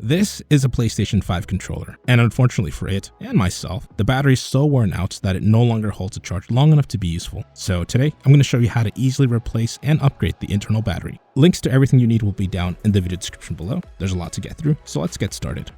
This is a PlayStation 5 controller, and unfortunately for it and myself, the battery is so worn out that it no longer holds a charge long enough to be useful. So today, I'm going to show you how to easily replace and upgrade the internal battery. Links to everything you need will be down in the video description below. There's a lot to get through, so let's get started.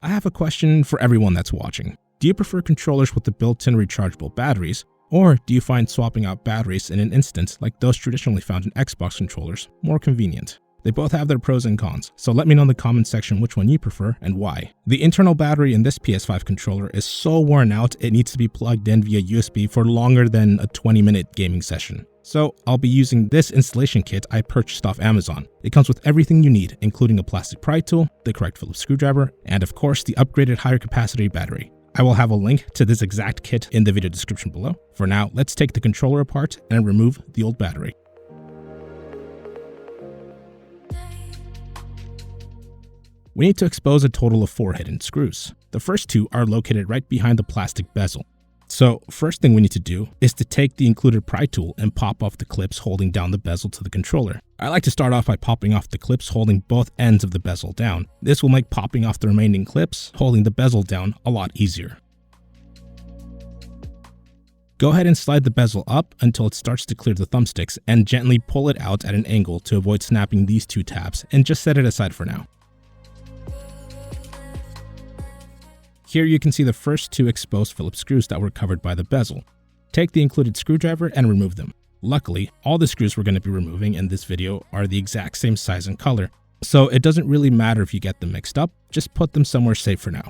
I have a question for everyone that's watching. Do you prefer controllers with the built-in rechargeable batteries? Or do you find swapping out batteries in an instant, like those traditionally found in Xbox controllers, more convenient? They both have their pros and cons, so let me know in the comment section which one you prefer and why. The internal battery in this PS5 controller is so worn out it needs to be plugged in via USB for longer than a 20-minute gaming session. So I'll be using this installation kit I purchased off Amazon. It comes with everything you need, including a plastic pry tool, the correct Phillips screwdriver, and of course the upgraded higher capacity battery. I will have a link to this exact kit in the video description below. For now, let's take the controller apart and remove the old battery. We need to expose a total of 4 hidden screws. The first 2 are located right behind the plastic bezel. So first thing we need to do is to take the included pry tool and pop off the clips holding down the bezel to the controller. I like to start off by popping off the clips holding both ends of the bezel down. This will make popping off the remaining clips holding the bezel down a lot easier. Go ahead and slide the bezel up until it starts to clear the thumbsticks and gently pull it out at an angle to avoid snapping these 2 tabs, and just set it aside for now. Here you can see the first 2 exposed Phillips screws that were covered by the bezel. Take the included screwdriver and remove them. Luckily, all the screws we're going to be removing in this video are the exact same size and color, so it doesn't really matter if you get them mixed up, just put them somewhere safe for now.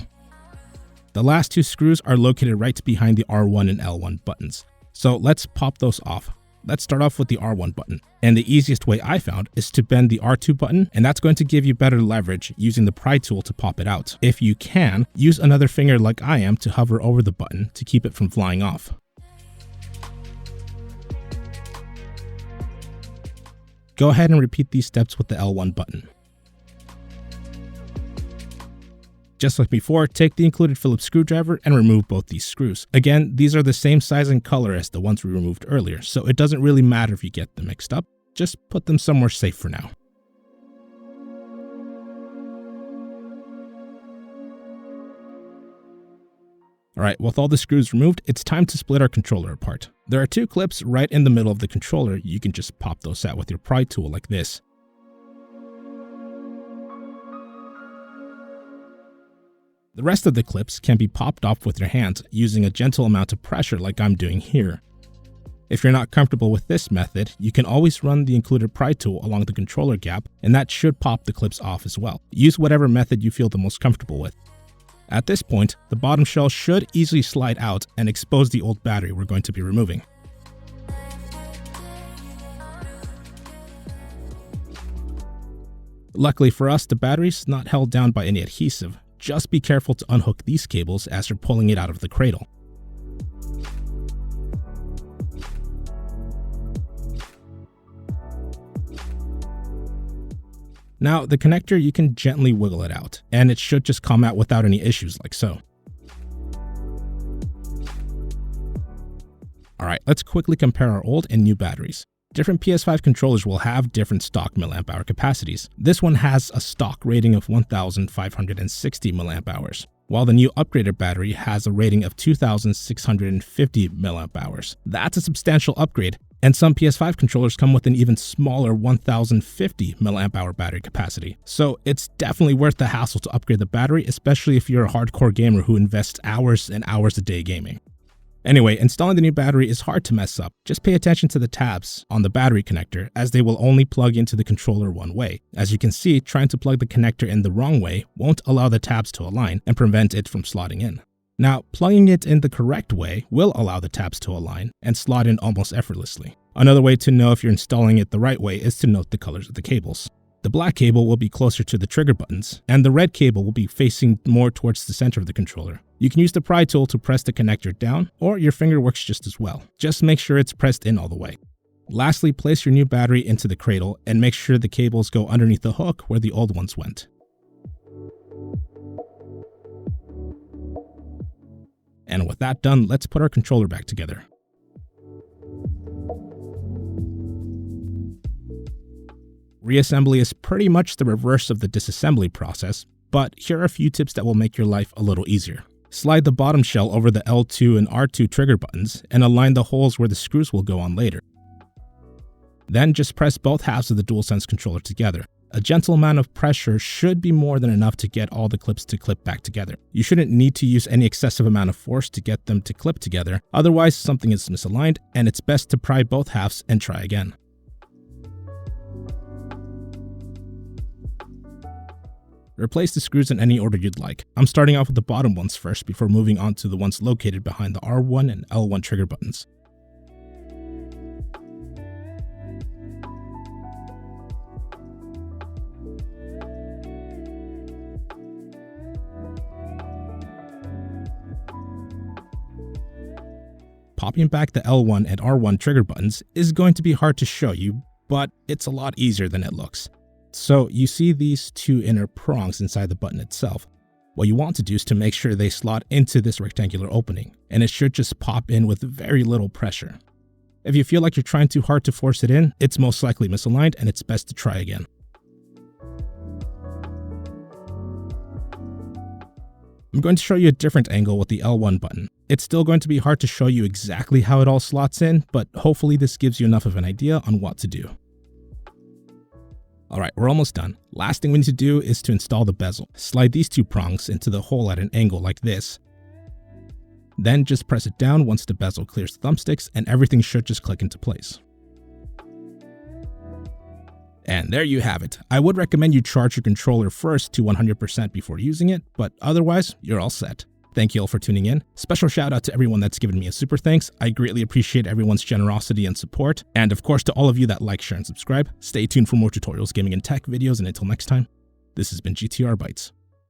The last 2 screws are located right behind the R1 and L1 buttons, so let's pop those off. Let's start off with the R1 button, and the easiest way I found is to bend the R2 button, and that's going to give you better leverage using the pry tool to pop it out. If you can, use another finger like I am to hover over the button to keep it from flying off. Go ahead and repeat these steps with the L1 button. Just like before, take the included Phillips screwdriver and remove both these screws. Again, these are the same size and color as the ones we removed earlier, so it doesn't really matter if you get them mixed up. Just put them somewhere safe for now. Alright, with all the screws removed, it's time to split our controller apart. There are 2 clips right in the middle of the controller. You can just pop those out with your pry tool like this. The rest of the clips can be popped off with your hands using a gentle amount of pressure like I'm doing here. If you're not comfortable with this method, you can always run the included pry tool along the controller gap, and that should pop the clips off as well. Use whatever method you feel the most comfortable with. At this point, the bottom shell should easily slide out and expose the old battery we're going to be removing. Luckily for us, the battery's not held down by any adhesive. Just be careful to unhook these cables as you're pulling it out of the cradle. Now, the connector, you can gently wiggle it out, and it should just come out without any issues like so. Alright, let's quickly compare our old and new batteries. Different PS5 controllers will have different stock mAh capacities. This one has a stock rating of 1,560 mAh, while the new upgraded battery has a rating of 2,650 mAh. That's a substantial upgrade, and some PS5 controllers come with an even smaller 1,050 mAh battery capacity. So it's definitely worth the hassle to upgrade the battery, especially if you're a hardcore gamer who invests hours and hours a day gaming. Anyway, installing the new battery is hard to mess up. Just pay attention to the tabs on the battery connector, as they will only plug into the controller one way. As you can see, trying to plug the connector in the wrong way won't allow the tabs to align and prevent it from slotting in. Now, plugging it in the correct way will allow the tabs to align and slot in almost effortlessly. Another way to know if you're installing it the right way is to note the colors of the cables. The black cable will be closer to the trigger buttons, and the red cable will be facing more towards the center of the controller. You can use the pry tool to press the connector down, or your finger works just as well. Just make sure it's pressed in all the way. Lastly, place your new battery into the cradle and make sure the cables go underneath the hook where the old ones went. And with that done, let's put our controller back together. Reassembly is pretty much the reverse of the disassembly process, but here are a few tips that will make your life a little easier. Slide the bottom shell over the L2 and R2 trigger buttons and align the holes where the screws will go on later. Then just press both halves of the DualSense controller together. A gentle amount of pressure should be more than enough to get all the clips to clip back together. You shouldn't need to use any excessive amount of force to get them to clip together, otherwise something is misaligned and it's best to pry both halves and try again. Replace the screws in any order you'd like. I'm starting off with the bottom ones first before moving on to the ones located behind the R1 and L1 trigger buttons. Popping back the L1 and R1 trigger buttons is going to be hard to show you, but it's a lot easier than it looks. So you see these two inner prongs inside the button itself. What you want to do is to make sure they slot into this rectangular opening, and it should just pop in with very little pressure. If you feel like you're trying too hard to force it in, it's most likely misaligned and it's best to try again. I'm going to show you a different angle with the L1 button. It's still going to be hard to show you exactly how it all slots in, but hopefully this gives you enough of an idea on what to do. Alright, we're almost done. Last thing we need to do is to install the bezel. Slide these two prongs into the hole at an angle like this. Then just press it down once the bezel clears the thumbsticks and everything should just click into place. And there you have it. I would recommend you charge your controller first to 100% before using it, but otherwise, you're all set. Thank you all for tuning in. Special shout out to everyone that's given me a super thanks. I greatly appreciate everyone's generosity and support. And of course, to all of you that like, share, and subscribe. Stay tuned for more tutorials, gaming, and tech videos. And until next time, this has been GTRBytes.